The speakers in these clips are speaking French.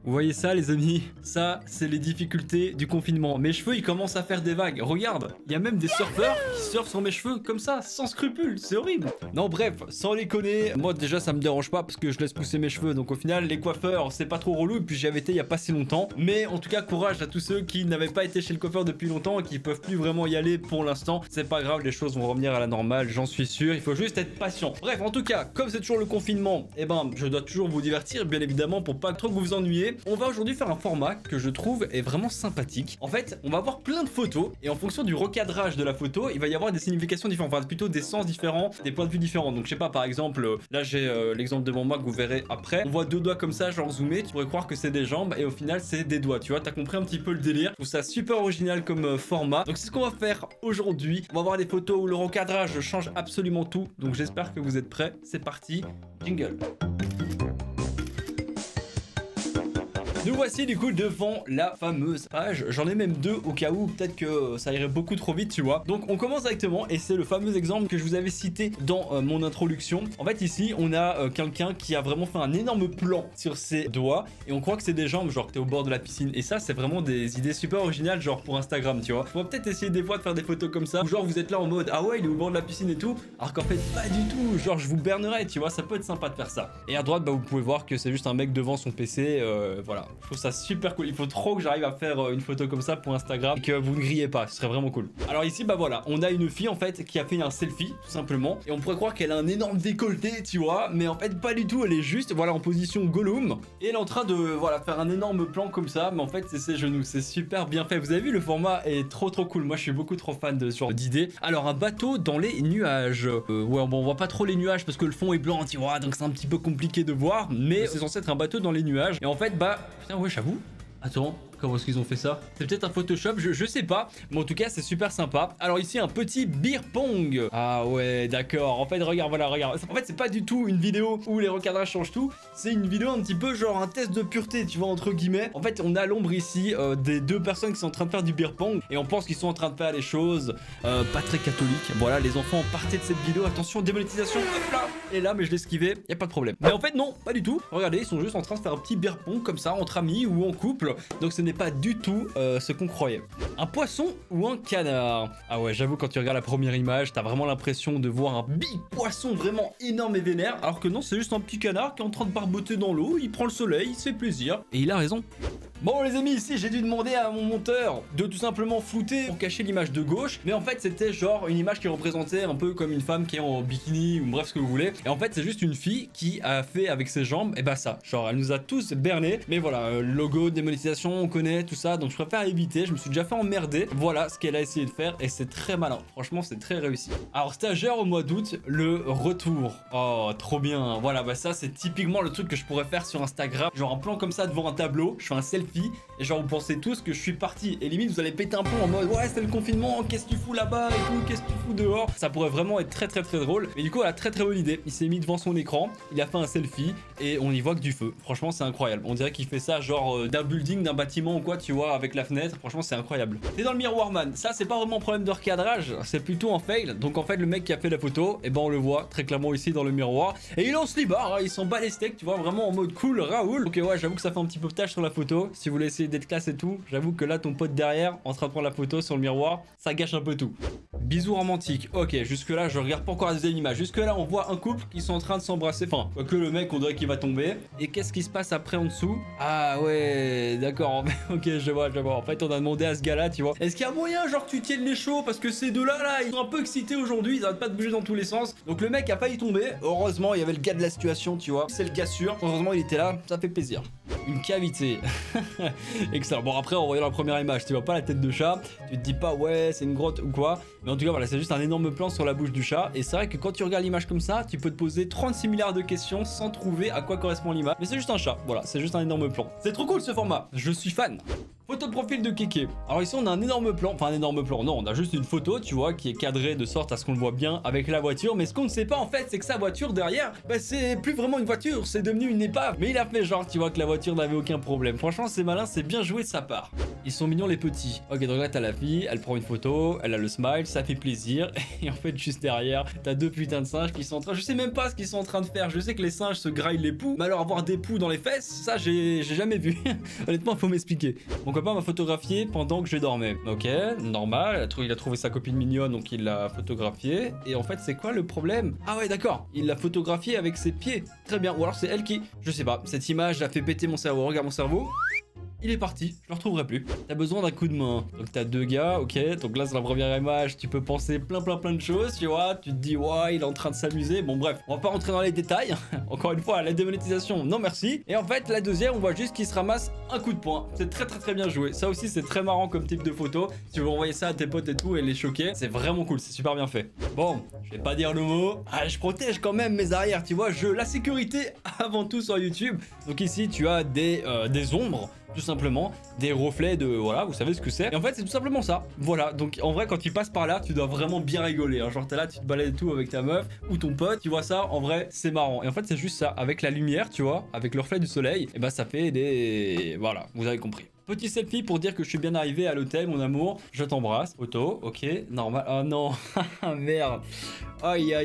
Vous voyez ça les amis? Ça c'est les difficultés du confinement. Mes cheveux ils commencent à faire des vagues. Regarde, il y a même des surfeurs qui surfent sur mes cheveux comme ça, sans scrupules, c'est horrible. Non bref, sans déconner, moi déjà ça me dérange pas parce que je laisse pousser mes cheveux. Donc au final les coiffeurs c'est pas trop relou. Et puis j'y avais été il y a pas si longtemps. Mais en tout cas courage à tous ceux qui n'avaient pas été chez le coiffeur depuis longtemps et qui peuvent plus vraiment y aller pour l'instant. C'est pas grave, les choses vont revenir à la normale, j'en suis sûr. Il faut juste être patient. Bref, en tout cas, comme c'est toujours le confinement, eh ben je dois toujours vous divertir bien évidemment pour pas trop vous ennuyer. On va aujourd'hui faire un format que je trouve est vraiment sympathique. En fait, on va avoir plein de photos et en fonction du recadrage de la photo, il va y avoir des significations différentes, enfin plutôt des sens différents, des points de vue différents. Donc je sais pas, par exemple, là j'ai l'exemple devant moi que vous verrez après. On voit deux doigts comme ça, genre zoomé, tu pourrais croire que c'est des jambes et au final c'est des doigts, tu vois, t'as compris un petit peu le délire. Je trouve ça super original comme format. Donc c'est ce qu'on va faire aujourd'hui. On va avoir des photos où le recadrage change absolument tout. Donc j'espère que vous êtes prêts. C'est parti, jingle. Nous voici du coup devant la fameuse page. J'en ai même deux au cas où peut-être que ça irait beaucoup trop vite, tu vois. Donc on commence directement et c'est le fameux exemple que je vous avais cité dans mon introduction. En fait ici on a quelqu'un qui a vraiment fait un énorme plan sur ses doigts et on croit que c'est des jambes, genre que t'es au bord de la piscine. Et ça c'est vraiment des idées super originales genre pour Instagram, tu vois. On va peut-être essayer des fois de faire des photos comme ça où genre vous êtes là en mode ah ouais il est au bord de la piscine et tout, alors qu'en fait pas du tout, genre je vous bernerai, tu vois, ça peut être sympa de faire ça. Et à droite bah vous pouvez voir que c'est juste un mec devant son PC, voilà. Je trouve ça super cool. Il faut trop que j'arrive à faire une photo comme ça pour Instagram et que vous ne grillez pas. Ce serait vraiment cool. Alors ici, bah voilà, on a une fille en fait qui a fait un selfie tout simplement. Et on pourrait croire qu'elle a un énorme décolleté, tu vois. Mais en fait, pas du tout. Elle est juste, voilà, en position Gollum. Et elle est en train de, voilà, faire un énorme plan comme ça. Mais en fait, c'est ses genoux. C'est super bien fait. Vous avez vu, le format est trop cool. Moi, je suis beaucoup trop fan de ce genre d'idées. Alors, un bateau dans les nuages. Ouais, bon, on voit pas trop les nuages parce que le fond est blanc, tu vois. Donc, c'est un petit peu compliqué de voir. Mais c'est censé être un bateau dans les nuages. Et en fait, bah, putain, ouais, j'avoue. Attends, comment est-ce qu'ils ont fait ça? C'est peut-être un Photoshop, je sais pas. Mais en tout cas, c'est super sympa. Alors ici, un petit beer pong. Ah ouais, d'accord. En fait, regarde, voilà, regarde. En fait, c'est pas du tout une vidéo où les recadrages changent tout. C'est une vidéo un petit peu genre un test de pureté, tu vois, entre guillemets. En fait, on a l'ombre ici des deux personnes qui sont en train de faire du beer pong. Et on pense qu'ils sont en train de faire les choses pas très catholiques. Voilà, les enfants, partez de cette vidéo. Attention, démonétisation. Hop là. Et là, mais je l'ai esquivé, y a pas de problème. Mais en fait, non, pas du tout. Regardez, ils sont juste en train de faire un petit beer pong comme ça, entre amis ou en couple. Donc ce n'est pas du tout ce qu'on croyait. Un poisson ou un canard? Ah ouais, j'avoue, quand tu regardes la première image, t'as vraiment l'impression de voir un big poisson vraiment énorme et vénère. Alors que non, c'est juste un petit canard qui est en train de barboter dans l'eau. Il prend le soleil, il se fait plaisir. Et il a raison. Bon les amis, ici j'ai dû demander à mon monteur de tout simplement flouter pour cacher l'image de gauche. Mais en fait c'était genre une image qui représentait un peu comme une femme qui est en bikini ou bref ce que vous voulez. Et en fait c'est juste une fille qui a fait avec ses jambes, et bah ça, genre elle nous a tous bernés. Mais voilà, logo, démonétisation, on connaît tout ça. Donc je préfère éviter, je me suis déjà fait emmerder. Voilà ce qu'elle a essayé de faire et c'est très malin. Franchement c'est très réussi. Alors stagiaire au mois d'août, le retour. Oh trop bien, voilà bah ça c'est typiquement le truc que je pourrais faire sur Instagram. Genre un plan comme ça devant un tableau, je fais un selfie. Et genre vous pensez tous que je suis parti. Et limite vous allez péter un plomb en mode ouais c'est le confinement, qu'est-ce que tu fous là-bas et tout, qu'est-ce que tu fous dehors. Ça pourrait vraiment être très drôle. Mais du coup elle a très bonne idée. Il s'est mis devant son écran, il a fait un selfie et on y voit que du feu. Franchement c'est incroyable. On dirait qu'il fait ça genre d'un building, d'un bâtiment ou quoi, tu vois, avec la fenêtre. Franchement c'est incroyable. C'est dans le miroir man. Ça c'est pas vraiment un problème de recadrage, c'est plutôt un fail. Donc en fait le mec qui a fait la photo, et ben on le voit très clairement ici dans le miroir. Et il lance les barres, hein, il s'en bat les steaks, tu vois, vraiment en mode cool Raoul. Ok ouais j'avoue que ça fait un petit peu de tâche sur la photo. Si vous voulez essayer d'être classe et tout, j'avoue que là ton pote derrière en train de prendre la photo sur le miroir, ça gâche un peu tout. Bisous romantiques. Ok, jusque là je regarde pas encore la deuxième image. Jusque là on voit un couple qui sont en train de s'embrasser. Enfin, que le mec on dirait qu'il va tomber. Et qu'est-ce qui se passe après en dessous? Ah ouais, d'accord. Ok, je vois. En fait on a demandé à ce gars là, tu vois, est-ce qu'il y a moyen genre que tu tiennes les chauds? Parce que ces deux là ils sont un peu excités aujourd'hui, ils arrêtent pas de bouger dans tous les sens. Donc le mec a failli tomber. Heureusement il y avait le gars de la situation, tu vois, c'est le gars sûr. Heureusement il était là, ça fait plaisir. Une cavité. Excellent. Bon après en voyant la première image, tu vois pas la tête de chat, tu te dis pas ouais c'est une grotte ou quoi. Mais en tout cas voilà, c'est juste un énorme plan sur la bouche du chat. Et c'est vrai que quand tu regardes l'image comme ça, tu peux te poser 36 milliards de questions sans trouver à quoi correspond l'image. Mais c'est juste un chat, voilà, c'est juste un énorme plan. C'est trop cool ce format, je suis fan. Photo de profil de Kéké. Alors ici on a un énorme plan, enfin un énorme plan, non, on a juste une photo, tu vois, qui est cadrée de sorte à ce qu'on le voit bien avec la voiture. Mais ce qu'on ne sait pas en fait, c'est que sa voiture derrière, bah c'est plus vraiment une voiture, c'est devenu une épave. Mais il a fait genre, tu vois, que la voiture n'avait aucun problème. Franchement c'est malin, c'est bien joué de sa part. Ils sont mignons les petits. Ok, donc là t'as la fille, elle prend une photo, elle a le smile, ça fait plaisir. Et en fait juste derrière, t'as deux putains de singes qui sont en train, je sais même pas ce qu'ils sont en train de faire. Je sais que les singes se graillent les poux, mais alors avoir des poux dans les fesses, ça j'ai jamais vu. Honnêtement faut m'expliquer. Mon copain m'a photographié pendant que je dormais. Ok, normal, il a trouvé sa copine mignonne donc il l'a photographié. Et en fait c'est quoi le problème? Ah ouais d'accord, il l'a photographié avec ses pieds. Très bien, ou alors c'est elle qui... Je sais pas, cette image a fait péter mon cerveau. Regarde mon cerveau. Il est parti, je le retrouverai plus. T'as besoin d'un coup de main. Donc t'as deux gars, ok. Donc là c'est la première image, tu peux penser plein de choses, tu vois. Tu te dis, ouais, il est en train de s'amuser. Bon bref, on va pas rentrer dans les détails. Encore une fois, la démonétisation, non merci. Et en fait, la deuxième, on voit juste qu'il se ramasse un coup de poing. C'est très bien joué. Ça aussi, c'est très marrant comme type de photo. Si tu veux envoyer ça à tes potes et tout et les choquer, c'est vraiment cool, c'est super bien fait. Bon, je vais pas dire le mot. Ah, je protège quand même mes arrières, tu vois. La sécurité avant tout sur YouTube. Donc ici, tu as des ombres. Tout simplement, des reflets de... Voilà, vous savez ce que c'est. Et en fait, c'est tout simplement ça. Voilà, donc en vrai, quand tu passes par là, tu dois vraiment bien rigoler. Hein. Genre, t'es là, tu te balades et tout avec ta meuf ou ton pote. Tu vois ça, en vrai, c'est marrant. Et en fait, c'est juste ça. Avec la lumière, tu vois, avec le reflet du soleil, et bah ça fait des... Voilà, vous avez compris. Petit selfie pour dire que je suis bien arrivé à l'hôtel, mon amour. Je t'embrasse. Photo, ok, normal. Oh non, merde. Aïe,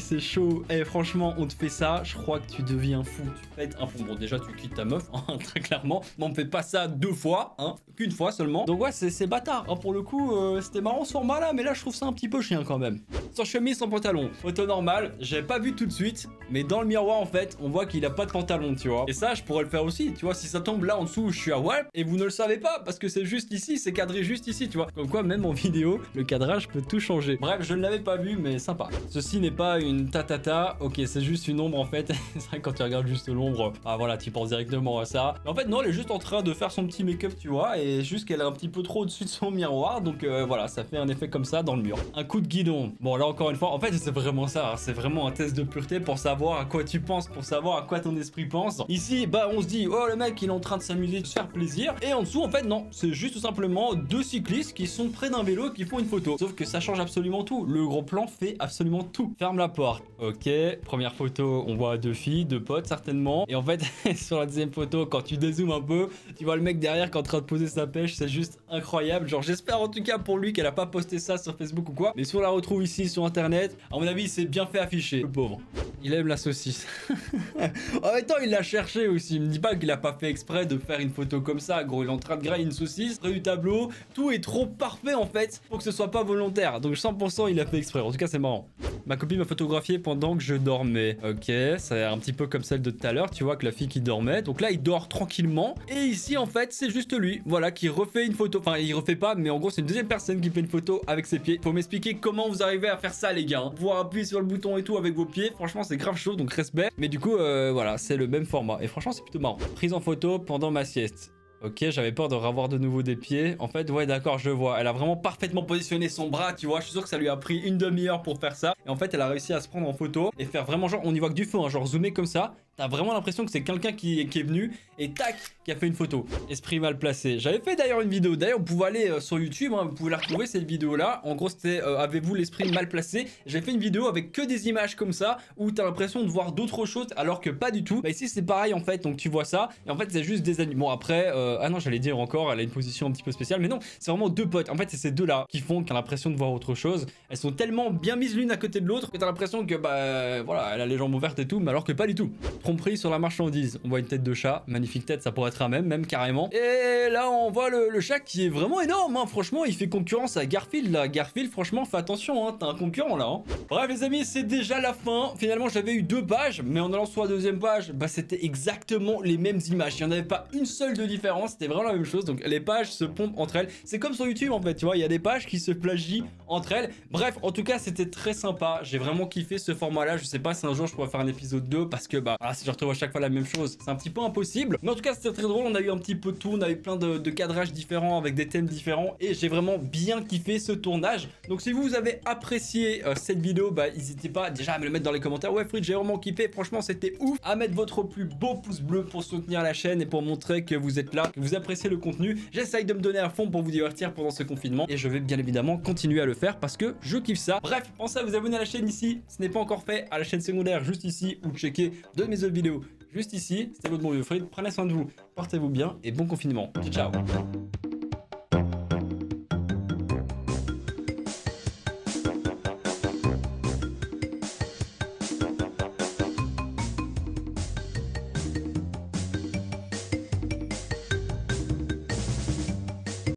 c'est chaud. Eh, franchement, on te fait ça, je crois que tu deviens fou. Tu pètes un fond. Bon, déjà, tu quittes ta meuf, hein, très clairement. Mais on me fait pas ça deux fois, hein, qu'une fois seulement. Donc ouais, c'est bâtard. Hein, pour le coup, c'était marrant ce format-là, mais là, je trouve ça un petit peu chien quand même. Sans chemise, sans pantalon. Photo normale, j'avais pas vu tout de suite, mais dans le miroir, en fait, on voit qu'il a pas de pantalon, tu vois. Et ça, je pourrais le faire aussi, tu vois. Si ça tombe là en dessous, je suis à Walp, et vous ne le savez pas, parce que c'est juste ici, c'est cadré juste ici, tu vois. Comme quoi, même en vidéo, le cadrage peut tout changer. Bref, je ne l'avais pas vu, mais sympa. Ceci n'est pas une tatata, ok, c'est juste une ombre en fait. C'est vrai que quand tu regardes juste l'ombre, ah voilà, tu penses directement à ça. Mais en fait, non, elle est juste en train de faire son petit make-up, tu vois, et juste qu'elle est un petit peu trop au-dessus de son miroir, donc voilà, ça fait un effet comme ça dans le mur. Un coup de guidon. Bon, là encore une fois, en fait, c'est vraiment ça, hein, c'est vraiment un test de pureté pour savoir à quoi tu penses, pour savoir à quoi ton esprit pense. Ici, bah, on se dit, oh, le mec, il est en train de s'amuser, de se faire plaisir, et en dessous, en fait, non, c'est juste tout simplement deux cyclistes qui sont près d'un vélo qui font une photo. Sauf que ça change absolument tout. Le gros plan fait absolument tout. Ferme la porte. Ok, première photo, on voit deux filles, deux potes certainement. Et en fait, sur la deuxième photo, quand tu dézoomes un peu, tu vois le mec derrière qui est en train de poser sa pêche. C'est juste incroyable. Genre, j'espère en tout cas pour lui qu'elle a pas posté ça sur Facebook ou quoi. Mais si on la retrouve ici sur internet, à mon avis, c'est bien fait afficher. Le pauvre. Il aime la saucisse. En même temps, il l'a cherché aussi. Il me dit pas qu'il a pas fait exprès de faire une photo comme ça. Gros, il est en train de grailler une saucisse près du tableau. Tout est trop parfait en fait pour que ce soit pas volontaire. Donc 100% il a fait exprès. En tout cas, c'est marrant. Ma copine m'a photographié pendant que je dormais. Ok, c'est un petit peu comme celle de tout à l'heure. Tu vois que la fille qui dormait. Donc là, il dort tranquillement. Et ici, en fait, c'est juste lui. Voilà, qui refait une photo. Enfin, il refait pas, mais en gros, c'est une deuxième personne qui fait une photo avec ses pieds. Faut m'expliquer comment vous arrivez à faire ça, les gars. Hein. Pouvoir appuyer sur le bouton et tout avec vos pieds. Franchement, c'est grave chaud. Donc respect. Mais du coup, voilà, c'est le même format. Et franchement, c'est plutôt marrant. Prise en photo pendant ma sieste. Ok, j'avais peur de revoir de nouveau des pieds. En fait, ouais, d'accord, je vois. Elle a vraiment parfaitement positionné son bras, tu vois. Je suis sûr que ça lui a pris une demi-heure pour faire ça. Et en fait, elle a réussi à se prendre en photo et faire vraiment genre, on y voit que du feu, hein, genre zoomer comme ça. T'as vraiment l'impression que c'est quelqu'un qui est venu et tac, qui a fait une photo. Esprit mal placé. J'avais fait d'ailleurs une vidéo. D'ailleurs, vous pouvez aller sur YouTube, hein, vous pouvez la retrouver cette vidéo-là. En gros, c'était avez-vous l'esprit mal placé? J'ai fait une vidéo avec que des images comme ça où t'as l'impression de voir d'autres choses alors que pas du tout. Bah ici, c'est pareil en fait. Donc tu vois ça et en fait, c'est juste des animaux. Bon après, ah non, j'allais dire encore, elle a une position un petit peu spéciale, mais non, c'est vraiment deux potes. En fait, c'est ces deux-là qui font qu'elle a l'impression de voir autre chose. Elles sont tellement bien mises l'une à côté de l'autre que t'as l'impression que bah voilà, elle a les jambes ouvertes et tout, mais alors que pas du tout. Tromperie sur la marchandise. On voit une tête de chat, magnifique tête, ça pourrait être un même carrément. Et là, on voit le chat qui est vraiment énorme. Hein. Franchement, il fait concurrence à Garfield. Là, Garfield, franchement, fais attention. Hein. T'as un concurrent là. Hein. Bref, les amis, c'est déjà la fin. Finalement, j'avais eu deux pages, mais en allant sur la deuxième page, bah c'était exactement les mêmes images. Il n'y en avait pas une seule de différence. C'était vraiment la même chose. Donc les pages se pompent entre elles. C'est comme sur YouTube en fait, tu vois, il y a des pages qui se plagient entre elles. Bref, en tout cas, c'était très sympa. J'ai vraiment kiffé ce format-là. Je sais pas si un jour je pourrais faire un épisode 2 parce que bah si je retrouve à chaque fois la même chose, c'est un petit peu impossible. Mais en tout cas, c'était très drôle. On a eu un petit peu de tout. On a eu plein de cadrages différents avec des thèmes différents. Et j'ai vraiment bien kiffé ce tournage. Donc, si vous avez apprécié cette vidéo, bah, n'hésitez pas déjà à me le mettre dans les commentaires. Ouais, Fritz, j'ai vraiment kiffé. Franchement, c'était ouf. À mettre votre plus beau pouce bleu pour soutenir la chaîne et pour montrer que vous êtes là, que vous appréciez le contenu. J'essaye de me donner à fond pour vous divertir pendant ce confinement. Et je vais bien évidemment continuer à le faire parce que je kiffe ça. Bref, pensez à vous abonner à la chaîne ici. Ce n'est pas encore fait, à la chaîne secondaire juste ici ou checker de mes autres vidéos juste ici. C'était votre bon vieux Fritz. Prenez soin de vous, portez-vous bien et bon confinement. Ciao, ciao.